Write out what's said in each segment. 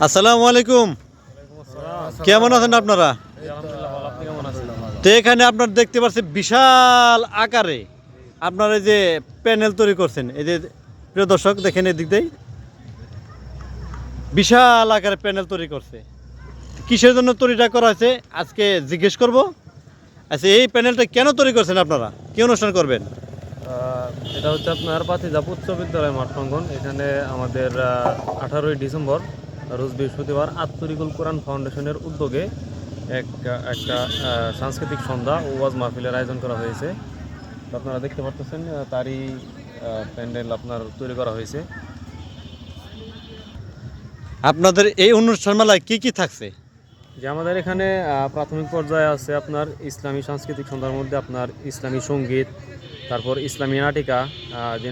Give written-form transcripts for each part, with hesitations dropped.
আসসালামু আলাইকুম। কেমন আছেন আপনারা? তো এখানে আপনার দেখতে পাচ্ছেন বিশাল আকারে আপনারা এই যে প্যানেল তৈরি করছেন, এই যে প্রিয় দর্শক দেখেন এদিক দিয়ে বিশাল আকারে প্যানেল তৈরি করছে। কিসের জন্য তৈরিটা করা হয়েছে আজকে জিজ্ঞেস করব। আচ্ছা, এই প্যানেলটা কেন তৈরি করছেন আপনারা? কি অনুষ্ঠান করবেন? এটা হচ্ছে আপনার পাতিজাপ উচ্চ বিদ্যালয় মাঠ প্রাঙ্গণ। এখানে আমাদের 18ই ডিসেম্বর রোজ বৃহস্পতিবার আত্তরিকুল কোরআন ফাউন্ডেশনের উদ্যোগে একটা সাংস্কৃতিক সন্ধ্যা ও ওয়াজ মাহফিলের আয়োজন করা হয়েছে। তো আপনারা দেখতে পাচ্ছেন তারই প্যান্ডেল আপনার তৈরি করা হয়েছে। আপনাদের এই অনুষ্ঠান মেলায় কি কি থাকছে? যে আমাদের এখানে প্রাথমিক পর্যায়ে আছে আপনার ইসলামী সাংস্কৃতিক সন্ধ্যার মধ্যে আপনার ইসলামী সঙ্গীত, তারপর ইসলামী নাটিকা, যে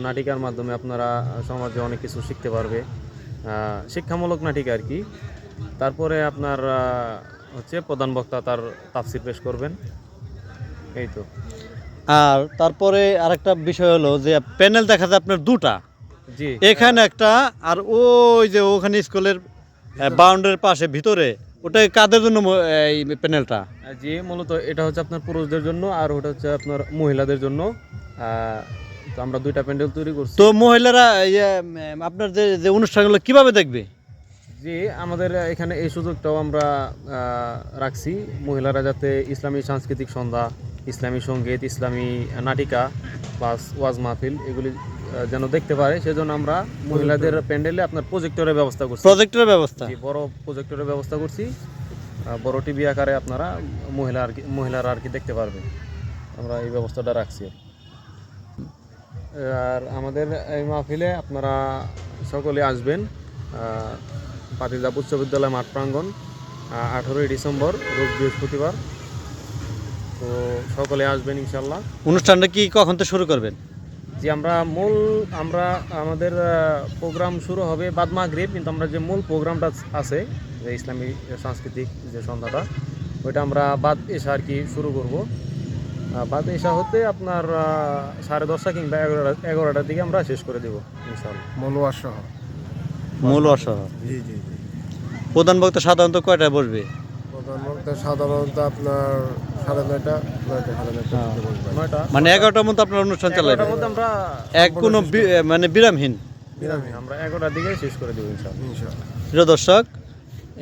নাটিকার মাধ্যমে আপনারা সমাজে অনেক কিছু শিখতে পারবে, শিক্ষামূলক নাটিকা আর কি। তারপরে আপনার হচ্ছে প্রধান বক্তা তার তাফসির পেশ করবেন, এই তো। আর তারপরে আরেকটা বিষয় হলো যে প্যানেল দেখা যায় আপনার দুটা, জি এখানে একটা আর ওই যে ওখানে স্কুলের বাউন্ডারির পাশে ভিতরে, ওটা কাদের জন্য এই প্যানেলটা? জি, মূলত এটা হচ্ছে আপনার পুরুষদের জন্য আর ওটা হচ্ছে আপনার মহিলাদের জন্য। তো আমরা দুইটা প্যান্ডেল তৈরি করছি। তো মহিলারা আপনার যে যে অনুষ্ঠানগুলো কিভাবে দেখবে? জি, আমাদের এখানে এই সুযোগটাও আমরা রাখছি, মহিলারা যাতে ইসলামী সাংস্কৃতিক সন্ধ্যা, ইসলামী সঙ্গীত, ইসলামী নাটিকা প্লাস ওয়াজ মাহফিল এগুলি যেন দেখতে পারে, সেজন্য আমরা মহিলাদের প্যান্ডেলে আপনার প্রজেক্টরের ব্যবস্থা করছি। প্রজেক্টরের ব্যবস্থা? জি, বড় প্রজেক্টরের ব্যবস্থা করছি। বড় টিভি আকারে আপনারা মহিলারা আর কি দেখতে পারবে, আমরা এই ব্যবস্থাটা রাখছি। আর আমাদের এই মাহফিলে আপনারা সকলে আসবেন, পাতিজাপ উচ্চ বিদ্যালয় মাঠ প্রাঙ্গণ, 18ই ডিসেম্বর রোজ বৃহস্পতিবার। তো সকলে আসবেন ইনশাল্লাহ। অনুষ্ঠানটা কি কখন থেকে শুরু করবেন? যে আমরা আমাদের প্রোগ্রাম শুরু হবে বাদ মাগরিব, কিন্তু আমরা যে মূল প্রোগ্রামটা আছে যে ইসলামী সাংস্কৃতিক যে সন্ধ্যাটা, ওইটা আমরা বাদ এশা আর কি শুরু করব। বাদ এশা হতে আপনার 10:30 কিংবা 11টার দিকে আমরা শেষ করে দেবো ইনশাল্লাহ। মূল অসহ। জি জি জি। প্রধান বক্তা সাধারণত কয়টায় বসবে? প্রধান বক্তা সাধারণত আপনার 9:30, 9টা, 9টা মানে 11টার মধ্যে আপনার অনুষ্ঠান চালাবে? 11টার মধ্যে আমরা কোনো মানে বিরামহীন? আমরা 11টার দিকে শেষ করে দেবো ইনশাল্লাহ। প্রিয় দর্শক,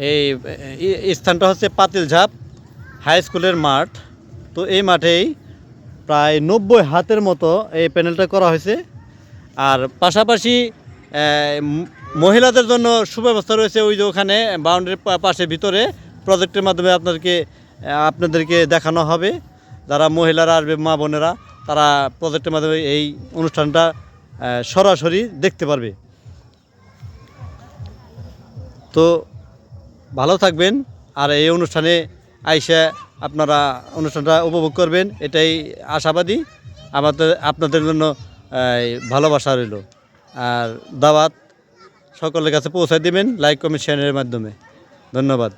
এই স্থানটা হচ্ছে পাতিলঝাপ হাই স্কুলের মাঠ। তো এই মাঠেই প্রায় 90 হাতের মতো এই প্যানেলটা করা হয়েছে। আর পাশাপাশি মহিলাদের জন্য সুব্যবস্থা রয়েছে, ওই যে ওখানে বাউন্ডারির পাশে ভিতরে প্রজেক্টের মাধ্যমে আপনাদেরকে দেখানো হবে। যারা মহিলারা আসবে, মা বোনেরা, তারা প্রজেক্টের মাধ্যমে এই অনুষ্ঠানটা সরাসরি দেখতে পারবে। তো ভালো থাকবেন, আর এই অনুষ্ঠানে আইসা আপনারা অনুষ্ঠানটা উপভোগ করবেন, এটাই আশাবাদী। আপনাদের জন্য ভালোবাসা রইল। আর দাওয়াত সকলের কাছে পৌঁছায় দিবেন লাইক কমেন্ট শেয়ারের মাধ্যমে। ধন্যবাদ।